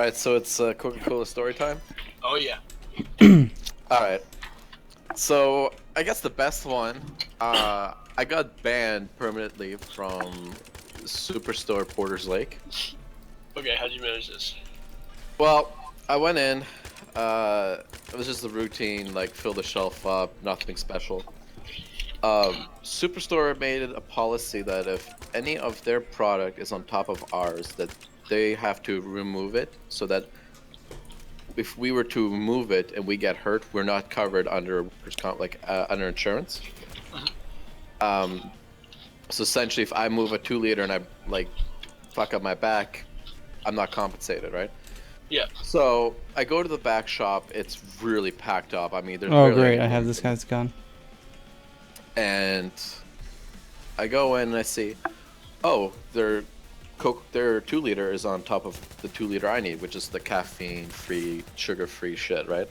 Alright, so it's Coca Cola Story time? Oh yeah. Alright. So, I guess the best one, I got banned permanently from Superstore Porter's Lake. Okay, how'd you manage this? Well, I went in, it was just the routine, like fill the shelf up, nothing special. Superstore made it a policy that if any of their product is on top of ours, that they have to remove it, so that if we were to remove it and we get hurt, we're not covered under under insurance. So essentially, if I move a 2 liter and I like fuck up my back, I'm not compensated, right? Yeah. So I go to the back shop. It's really packed up. I mean, there's Oh barely great, any I have room this for me. guy's gun. And I go in and I see, oh, their 2 liter is on top of the 2 liter I need, which is the caffeine-free, sugar-free shit, right?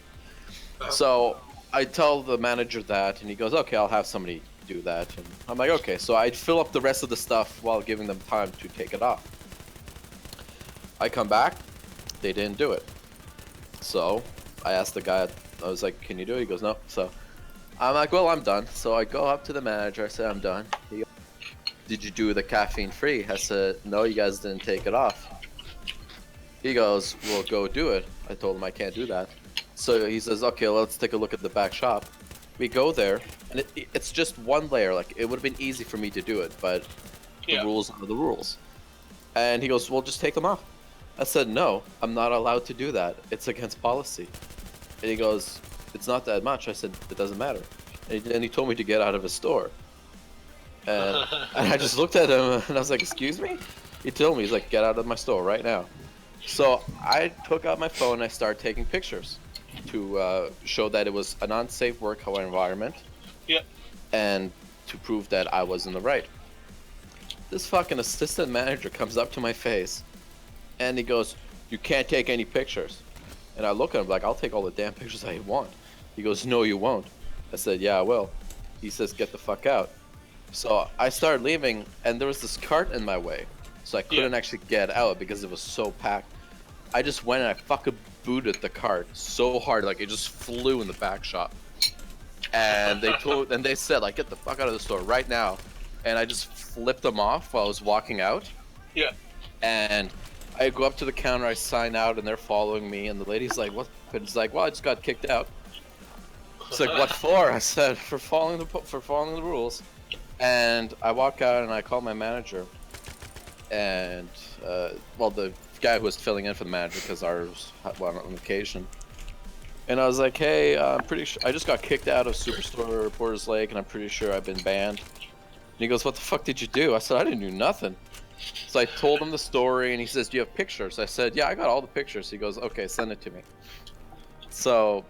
So I tell the manager that, and he goes, okay, I'll have somebody do that. And I'm like, okay. So I'd fill up the rest of the stuff while giving them time to take it off. I come back, they didn't do it. So I asked the guy, I was like, can you do it? He goes, no. So I'm like, well, I'm done. So I go up to the manager, I said, I'm done. He goes, did you do the caffeine free? I said, no, you guys didn't take it off. He goes, well, go do it. I told him I can't do that. So he says, okay, let's take a look at the back shop. We go there, and it's just one layer. Like, it would have been easy for me to do it, but the rules are the rules. And he goes, well, just take them off. I said, no, I'm not allowed to do that. It's against policy. And he goes, it's not that much. I said, it doesn't matter. And he told me to get out of his store. And I just looked at him and I was like, excuse me? He told me, he's like, get out of my store right now. So I took out my phone and I started taking pictures to show that it was an unsafe work environment. Yep. And to prove that I was in the right. This fucking assistant manager comes up to my face and he goes, you can't take any pictures. And I look at him like, I'll take all the damn pictures I want. He goes, no, you won't. I said, yeah, I will. He says, get the fuck out. So I started leaving, and there was this cart in my way, so I couldn't actually get out because it was so packed. I just went and I fucking booted the cart so hard, like it just flew in the back shop. And they said, like, get the fuck out of the store right now. And I just flipped them off while I was walking out. Yeah. And I go up to the counter, I sign out, and they're following me. And the lady's like, what? And it's like, well, I just got kicked out. It's like, what for? I said, for following the rules. And I walk out and I call my manager, and well, the guy who was filling in for the manager because ours went on vacation. And I was like, hey, I'm pretty sure I just got kicked out of Superstore Porter's Lake, and I'm pretty sure I've been banned. And he goes, what the fuck did you do? I said, I didn't do nothing. So I told him the story, and he says, do you have pictures? I said, yeah, I got all the pictures. He goes, okay, send it to me. So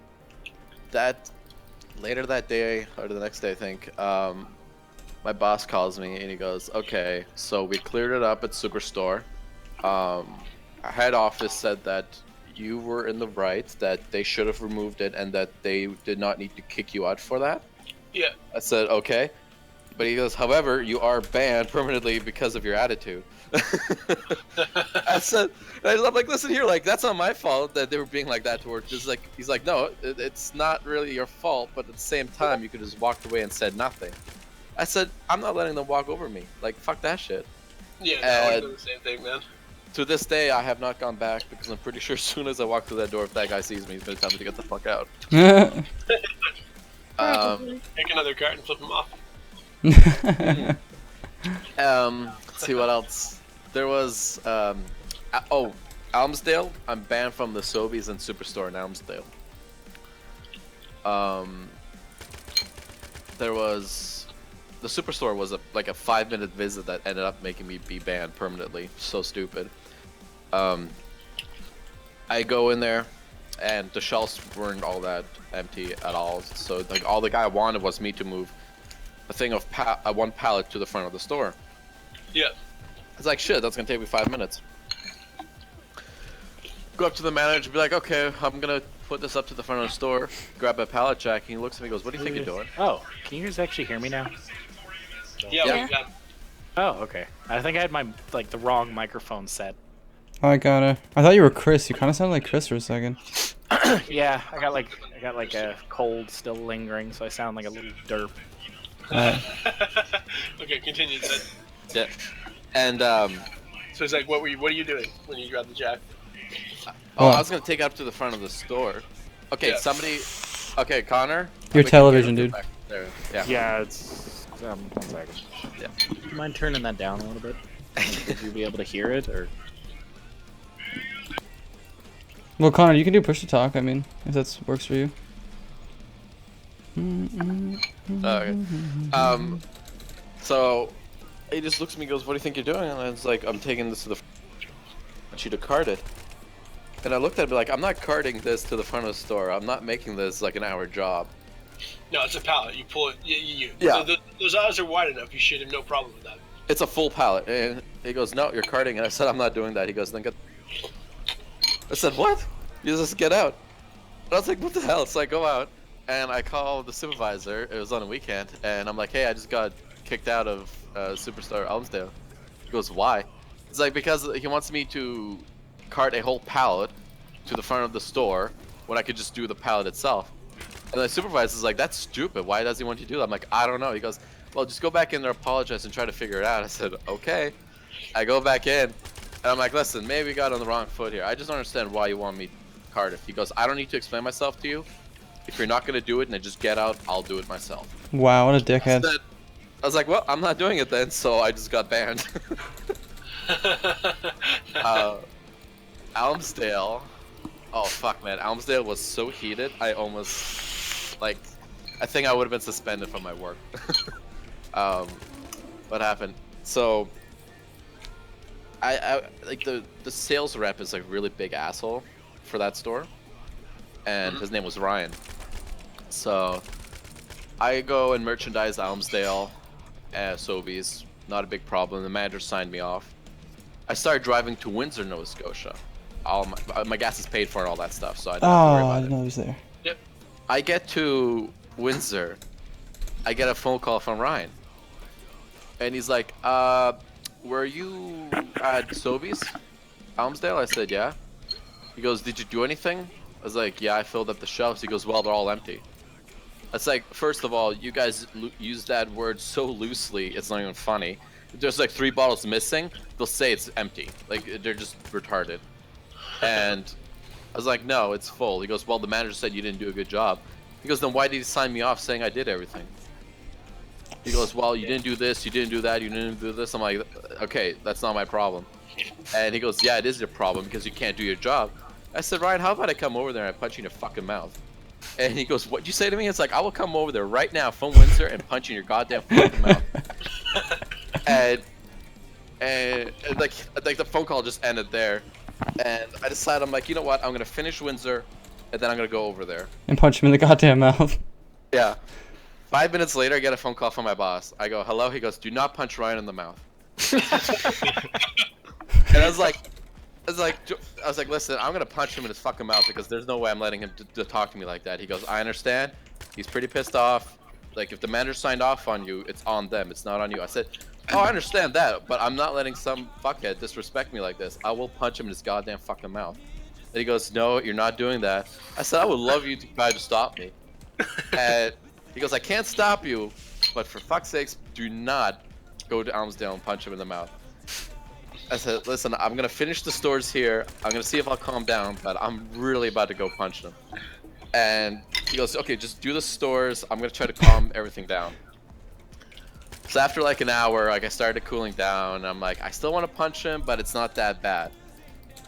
later that day, or the next day, I think, my boss calls me and he goes, okay, so we cleared it up at Superstore. Our head office said that you were in the right, that they should have removed it, and that they did not need to kick you out for that. Yeah. I said, okay. But he goes, however, you are banned permanently because of your attitude. I said, I'm like, listen here, like, that's not my fault that they were being like that towards. Just like, he's like, no, it's not really your fault, but at the same time, you could just walked away and said nothing. I said, I'm not letting them walk over me. Like, fuck that shit. Yeah, no, I do the same thing, man. To this day, I have not gone back because I'm pretty sure as soon as I walk through that door, if that guy sees me, he's gonna tell me to get the fuck out. Take another cart and flip him off. Let's see what else. There was, Elmsdale. I'm banned from the Sobeys and Superstore in Elmsdale. There was... The Superstore was like a 5-minute visit that ended up making me be banned permanently. So stupid. I go in there, and the shelves weren't all that empty at all. So like all the guy wanted was me to move a thing of one pallet to the front of the store. Yeah. It's like, shit, that's gonna take me 5 minutes. Go up to the manager, be like, okay, I'm gonna put this up to the front of the store, grab a pallet jack, and he looks at me and goes, what do you think you're doing? Oh, can you guys actually hear me now? Yeah. Yeah. We got... Oh, okay. I think I had my, the wrong microphone set. Oh, I gotta. I thought you were Chris. You kind of sounded like Chris for a second. Yeah, I got like a cold still lingering, so I sound like a little derp. Okay, continue then. Yeah. And So it's like, what are you doing when you grab the jack? oh, What? I was gonna take it up to the front of the store. Okay, Yeah. somebody. Okay, Connor. Your we can television, get it dude. back there. Yeah. Yeah, it's 1 second. Yeah. Do you mind turning that down a little bit? Would you be able to hear it, or? Well, Connor, you can do push to talk. I mean, if that works for you. Okay. So he just looks at me and goes, "What do you think you're doing?" And I was like, "I'm taking this to the. I want you to cart it." And I looked at him like, "I'm not carting this to the front of the store. I'm not making this like an hour job." No, it's a pallet. You pull it. Yeah. Those aisles are wide enough. You should have no problem with that. It's a full pallet, and he goes, "No, you're carting." And I said, "I'm not doing that." He goes, "Then get." I said, "What? You just get out." And I was like, "What the hell?" So I go out, and I call the supervisor. It was on a weekend, and I'm like, "Hey, I just got kicked out of Superstar Elmsdale." He goes, "Why?" It's like, because he wants me to cart a whole pallet to the front of the store when I could just do the pallet itself. And the supervisor's like, "That's stupid. Why does he want you to do that?" I'm like, "I don't know." He goes, "Well, just go back in there, apologize, and try to figure it out." I said, "Okay." I go back in, and I'm like, "Listen, maybe we got on the wrong foot here. I just don't understand why you want me to cart it." He goes, "I don't need to explain myself to you. If you're not going to do it and then just get out, I'll do it myself." Wow, what a dickhead. I was like, "Well, I'm not doing it then," so I just got banned. Elmsdale. Oh, fuck, man. Elmsdale was so heated, I almost, like, I think I would have been suspended from my work. What happened? So, I like, the sales rep is, like, really big asshole for that store. And his name was Ryan. So, I go and merchandise Elmsdale, Sobeys, not a big problem. The manager signed me off. I started driving to Windsor, Nova Scotia. All my gas is paid for and all that stuff, so I don't have to worry Oh, I about didn't it. know he was there. Yep. I get to Windsor, I get a phone call from Ryan, and he's like, "Were you at Sobeys, Elmsdale?" I said, "Yeah." He goes, "Did you do anything?" I was like, "Yeah, I filled up the shelves." He goes, "Well, they're all empty." It's like, first of all, you guys use that word so loosely, it's not even funny. If there's like 3 bottles missing, they'll say it's empty. Like, they're just retarded. And I was like, "No, it's full." He goes, "Well, the manager said you didn't do a good job." He goes, "Then why did he sign me off saying I did everything?" He goes, "Well, you didn't do this, you didn't do that, you didn't do this." I'm like, "Okay, that's not my problem." And he goes, "Yeah, it is your problem because you can't do your job." I said, "Ryan, how about I come over there and I punch you in your fucking mouth?" And he goes, "What'd you say to me?" It's like, "I will come over there right now from Windsor and punch you in your goddamn fucking mouth." and like the phone call just ended there. And I decided, I'm like, you know what? I'm gonna finish Windsor, and then I'm gonna go over there. And punch him in the goddamn mouth. Yeah. 5 minutes later, I get a phone call from my boss. I go, "Hello." He goes, "Do not punch Ryan in the mouth." And I was like, "Listen, I'm gonna punch him in his fucking mouth because there's no way I'm letting him to talk to me like that." He goes, "I understand. He's pretty pissed off. Like, if the manager signed off on you, it's on them. It's not on you." I said, "Oh, I understand that, but I'm not letting some fuckhead disrespect me like this. I will punch him in his goddamn fucking mouth." And he goes, "No, you're not doing that." I said, "I would love you to try to stop me." And he goes, "I can't stop you, but for fuck's sakes, do not go to Elmsdale and punch him in the mouth." I said, "Listen, I'm gonna finish the stores here. I'm gonna see if I'll calm down, but I'm really about to go punch them." And he goes, "Okay, just do the stores. I'm gonna try to calm everything down." So after like an hour, like, I started cooling down. I'm like, I still want to punch him, but it's not that bad.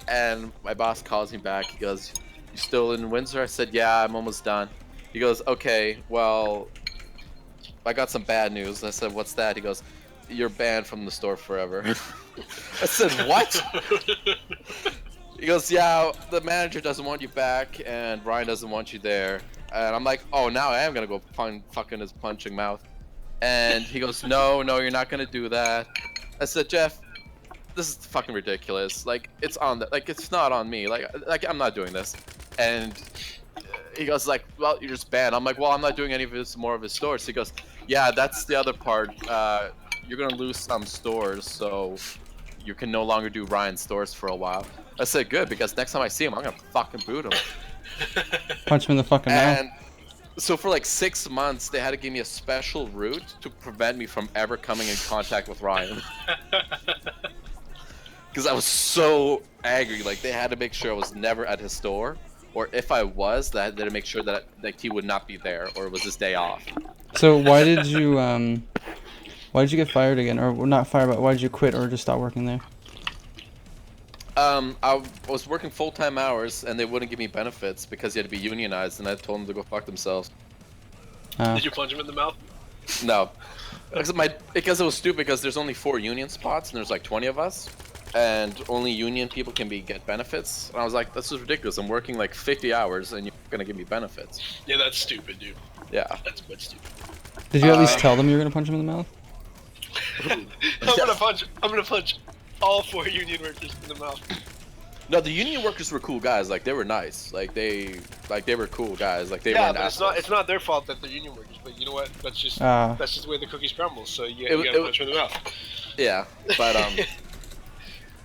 And my boss calls me back. He goes, "You still in Windsor?" I said, "Yeah, I'm almost done." He goes, "Okay, well, I got some bad news." I said, "What's that?" He goes, "You're banned from the store forever." I said, "What?" He goes, "Yeah, the manager doesn't want you back, and Ryan doesn't want you there." And I'm like, "Oh, now I am gonna go fucking his punching mouth." And he goes, "No, no, you're not gonna do that." I said, "Jeff, this is fucking ridiculous. Like, it's on like, it's not on me. Like I'm not doing this." And he goes like, "Well, you're just banned." I'm like, "Well, I'm not doing any of his more of his stores." He goes, "Yeah, that's the other part. You're gonna lose some stores, so you can no longer do Ryan's stores for a while. I said, good, because next time I see him, I'm gonna fucking boot him. Punch him in the fucking mouth. And so for like 6 months, they had to give me a special route to prevent me from ever coming in contact with Ryan. Because I was so angry. Like, they had to make sure I was never at his store. Or if I was, they had to make sure that like, he would not be there, or it was his day off. So why did you get fired again? Or not fired, but why did you quit or just stop working there? I was working full-time hours, and they wouldn't give me benefits because he had to be unionized, and I told them to go fuck themselves. Did you punch him in the mouth? No. Because it was stupid, because there's only 4 union spots, and there's like 20 of us. And only union people can get benefits. And I was like, this is ridiculous. I'm working like 50 hours, and you're gonna give me benefits. Yeah, that's stupid, dude. Yeah. That's quite stupid. Did you at least tell them you were gonna punch him in the mouth? I'm gonna punch all 4 union workers in the mouth. No, the union workers were cool guys. Like, they were nice. Like they were cool guys. Like, they Yeah, weren't but assholes. it's not their fault that they're union workers. But you know what? That's just the way the cookies crumble. So you gotta punch them in the mouth. Yeah, but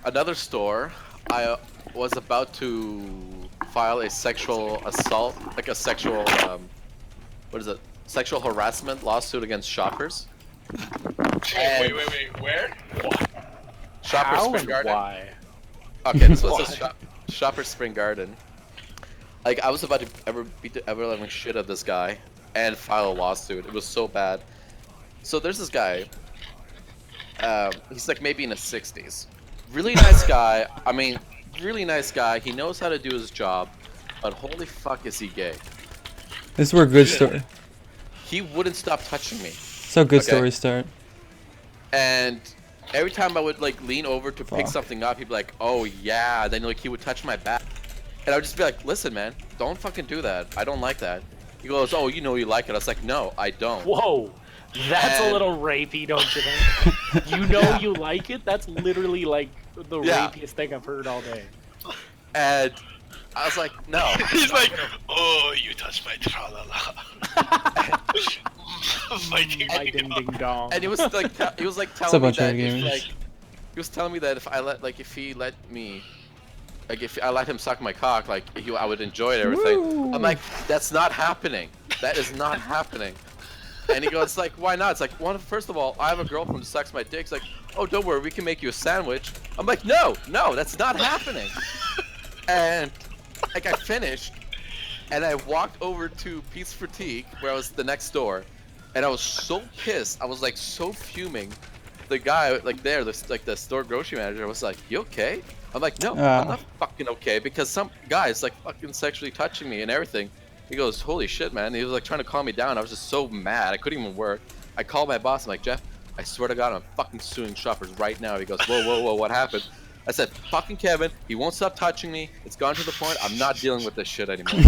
another store, I was about to file a sexual assault, like a sexual, what is it? Sexual harassment lawsuit against shoppers. Wait, where? Shoppers How Spring and Garden. why? Okay, this was a Shoppers Spring Garden. Like, I was about to beat the ever-loving shit of this guy and file a lawsuit. It was so bad. So there's this guy. He's like maybe in his 60s. Really nice guy. I mean, really nice guy. He knows how to do his job, but holy fuck is he gay. This is where good story. He wouldn't stop touching me. So good Okay. stories start. And every time I would like lean over to pick Fuck. something up, he'd be like, "Oh yeah." Then like he would touch my back, and I would just be like, "Listen, man, don't fucking do that. I don't like that." He goes, "Oh, you know you like it." I was like, "No, I don't." Whoa, that's a And- little rapey, don't you think? You know you like it? That's literally like the Yeah. rapiest thing I've heard all day. And I was like, "No." He's like, oh, you touched my tra-la-la. My ding My ding ding dong. ding dong. And he was like a telling me bunch of that if, gamers. like, he was telling me that if he let me, like if I let him suck my cock, like I would enjoy it and everything. Woo. I'm like, that's not happening. That is not happening. And he goes like, why not? It's like, well, first of all, I have a girlfriend who sucks my dick. It's like, oh, don't worry, we can make you a sandwich. I'm like, no, that's not happening. And like I finished, and I walked over to Pete's Fatigue, where I was the next door, and I was so pissed. I was like so fuming. The guy like there, the store grocery manager was like, "You okay?" I'm like, "No, I'm not fucking okay," because some guy's like fucking sexually touching me and everything. He goes, "Holy shit, man!" He was like trying to calm me down. I was just so mad. I couldn't even work. I called my boss. I'm like, "Jeff, I swear to God, I'm fucking suing Shoppers right now." He goes, "Whoa, what happened?" I said, "Fucking Kevin, he won't stop touching me. It's gone to the point I'm not dealing with this shit anymore."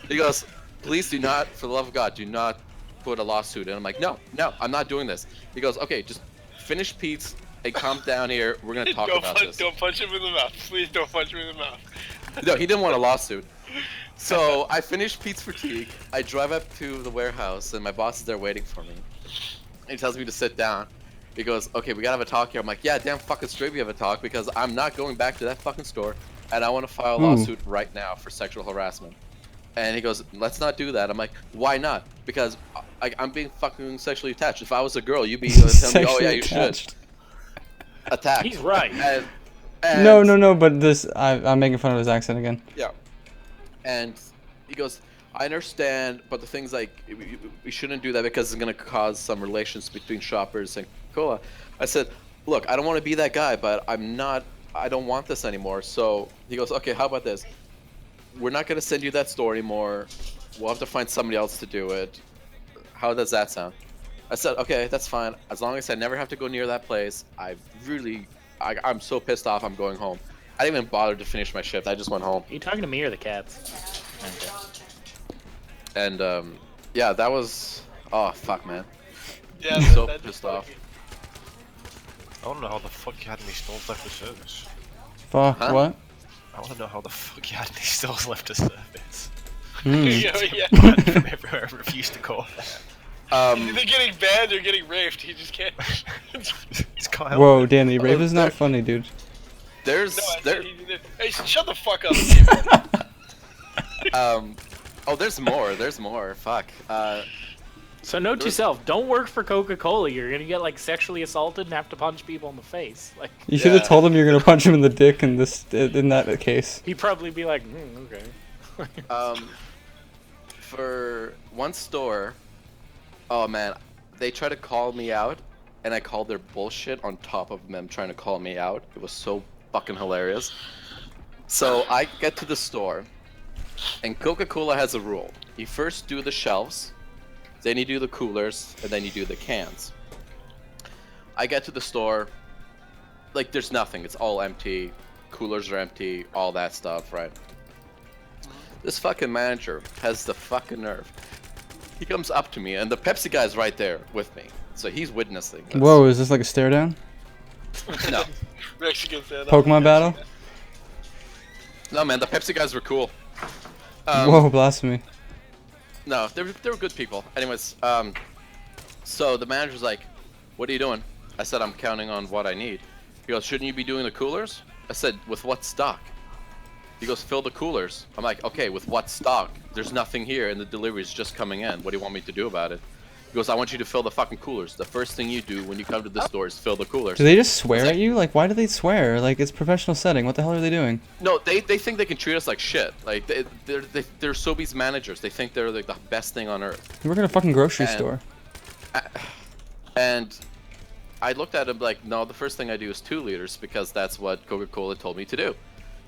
He goes, "Please do not, for the love of God, do not put a lawsuit." And I'm like, no, I'm not doing this. He goes, "Okay, just finish Pete's and calm down here. We're gonna talk about this." Don't punch him in the mouth. Please don't punch him in the mouth. No, he didn't want a lawsuit. So I finished Pete's Fatigue. I drive up to the warehouse, and my boss is there waiting for me. He tells me to sit down. He goes, "Okay, we gotta have a talk here." I'm like, "Yeah, damn fucking straight we have a talk, because I'm not going back to that fucking store, and I want to file a lawsuit right now for sexual harassment." And he goes, "Let's not do that." I'm like, "Why not?" Because I'm being fucking sexually attached. If I was a girl, you'd be telling me, "Oh yeah, you should." Attack. He's right. And No, but this, I'm making fun of his accent again. Yeah. And he goes, "I understand, but the thing's like, we shouldn't do that because it's gonna cause some relations between Shoppers and Coca-Cola." I said, "Look, I don't want to be that guy, but I don't want this anymore." So he goes, "Okay, how about this? We're not gonna send you that store anymore. We'll have to find somebody else to do it. How does that sound?" I said, "Okay, that's fine. As long as I never have to go near that place." I'm so pissed off. I'm going home. I didn't even bother to finish my shift. I just went home. Are you talking to me or the cats? Okay. And yeah, that was, oh fuck, man. Yeah, So that's pissed off. I want to know how the fuck you had any stalls left to service. Fuck, Huh? what? I want to know how the fuck you had any stalls left to service. Yeah. From everywhere I refused to call. They're getting banned or getting raped. He just can't. It's can't help Whoa, it. Danny, Raven's not funny, dude. There's No, I there. said he did. Hey, shut the fuck up, Steven. Oh, there's more. There's more. Fuck. So note to self: don't work for Coca Cola. You're gonna get like sexually assaulted and have to punch people in the face. Like You should have Yeah. told him you're gonna punch him in the dick in that case. he'd probably be like, okay. For one store, oh man, they tried to call me out, and I called their bullshit on top of them trying to call me out. It was so fucking hilarious. So I get to the store, and Coca-Cola has a rule. You first do the shelves, then you do the coolers, and then you do the cans. I get to the store, like there's nothing. It's all empty. Coolers are empty, all that stuff, right? This fucking manager has the fucking nerve. He comes up to me, and the Pepsi guy's right there with me, so he's witnessing this. Whoa, is this like a stare down? No, Mexican fan. Pokemon battle? no, man, the Pepsi guys were cool. Whoa, blasphemy. No, they were good people. Anyways, so the manager's like, "What are you doing?" I said, "I'm counting on what I need." He goes, "Shouldn't you be doing the coolers?" I said, "With what stock?" He goes, "Fill the coolers." I'm like, "Okay, with what stock? There's nothing here, and the delivery's just coming in. What do you want me to do about it?" He goes, "I want you to fill the fucking coolers. The first thing you do when you come to the store is fill the coolers." Do they just swear at you? Like, why do they swear? Like, it's professional setting. What the hell are they doing? No, they think they can treat us like shit. Like they're Sobeys managers. They think they're like the best thing on earth. You work at a fucking grocery And- store. And I looked at him like, "No, the first thing I do is 2 liters because that's what Coca-Cola told me to do."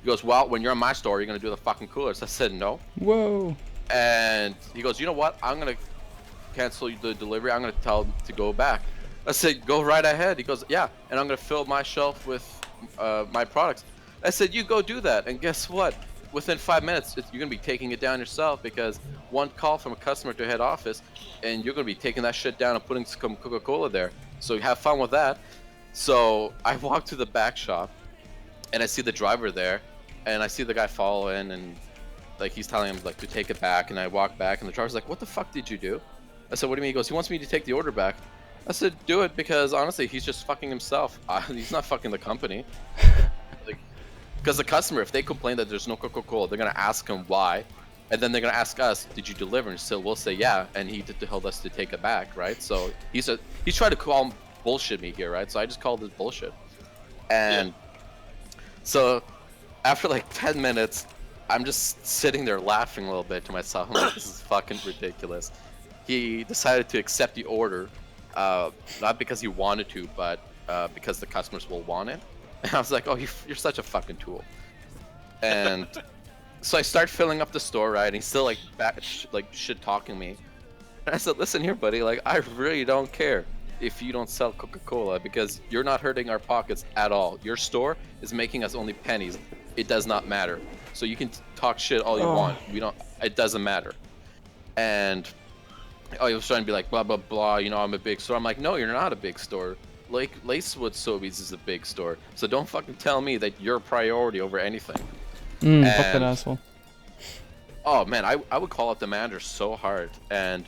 He goes, "Well, when you're in my store, you're gonna do the fucking coolers." I said, "No." Whoa. And he goes, "You know what? I'm gonna cancel the delivery. I'm gonna tell him to go back." I said, "Go right ahead." He goes, "Yeah, and I'm gonna fill my shelf with my products." I said, "You go do that." And guess what? Within 5 minutes, you're gonna be taking it down yourself because one call from a customer to head office, and you're gonna be taking that shit down and putting some Coca-Cola there. So have fun with that. So I walk to the back shop, and I see the driver there, and I see the guy follow in, and like he's telling him like to take it back, and I walk back, and the driver's like, "What the fuck did you do?" I said, "What do you mean?" He goes, "He wants me to take the order back." I said, "Do it, because honestly, he's just fucking himself. He's not fucking the company." Like, because the customer, if they complain that there's no Coca-Cola, they're gonna ask him why, and then they're gonna ask us, "Did you deliver?" And so we'll say, "Yeah," and he told us to take it back, right? So he's trying to call bullshit me here, right? So I just called it bullshit, and so after like 10 minutes, I'm just sitting there laughing a little bit to myself. I'm like, "This is fucking ridiculous." He decided to accept the order, not because he wanted to, but because the customers will want it. And I was like, "Oh, you're such a fucking tool." And so I start filling up the store, right? And he's still like shit talking me. And I said, "Listen here, buddy. Like, I really don't care if you don't sell Coca-Cola because you're not hurting our pockets at all. Your store is making us only pennies. It does not matter. So you can talk shit all you want. We don't. It doesn't matter." And he was trying to be like blah blah blah. You know, I'm a big store. I'm like, "No, you're not a big store. Like Lacewood Sobeys is a big store. So don't fucking tell me that you're a priority over anything." Fuck that asshole. Oh man, I would call out the manager so hard. And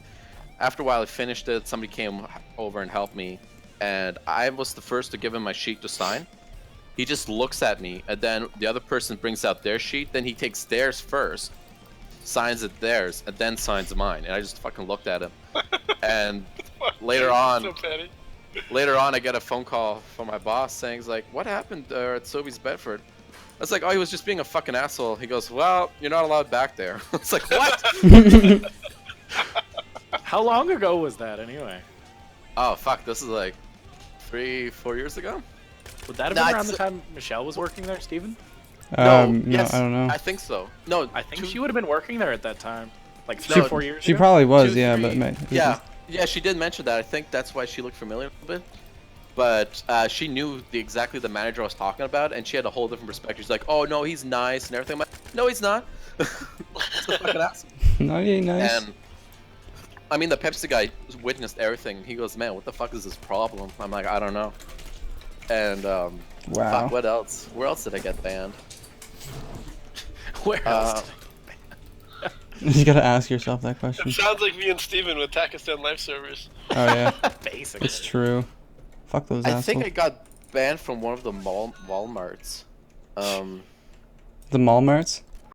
after a while, I finished it. Somebody came over and helped me, and I was the first to give him my sheet to sign. He just looks at me, and then the other person brings out their sheet. Then he takes theirs first, signs it theirs, and then signs mine. And I just fucking looked at him. And later on, I get a phone call from my boss saying, like, "What happened at Sobeys Bedford?" I was like, "Oh, he was just being a fucking asshole." He goes, "Well, you're not allowed back there." It's like, what? How long ago was that anyway? Oh fuck, this is like 3-4 years ago. Would that have been around the time Michelle was working there, Steven? No, yes, I don't know. I think so. No, I think she would have been working there at that time, like No, 4 years She ago. probably was, 2, yeah, 3 but yeah, she did mention that. I think that's why she looked familiar a little bit. But she knew exactly the manager I was talking about, and she had a whole different perspective. She's like, "Oh no, he's nice and everything." I'm like, "No, he's not." He's a fucking asshole. No, he ain't nice. And I mean, the Pepsi guy witnessed everything. He goes, "Man, what the fuck is this problem?" I'm like, "I don't know." And Wow. fuck, what else? Where else did I get banned? Where else? You gotta ask yourself that question. It sounds like me and Steven with Pakistan Life Servers. Oh yeah, Basically. it's true. Fuck those I assholes. think I got banned from one of the Walmarts. The Malmarts?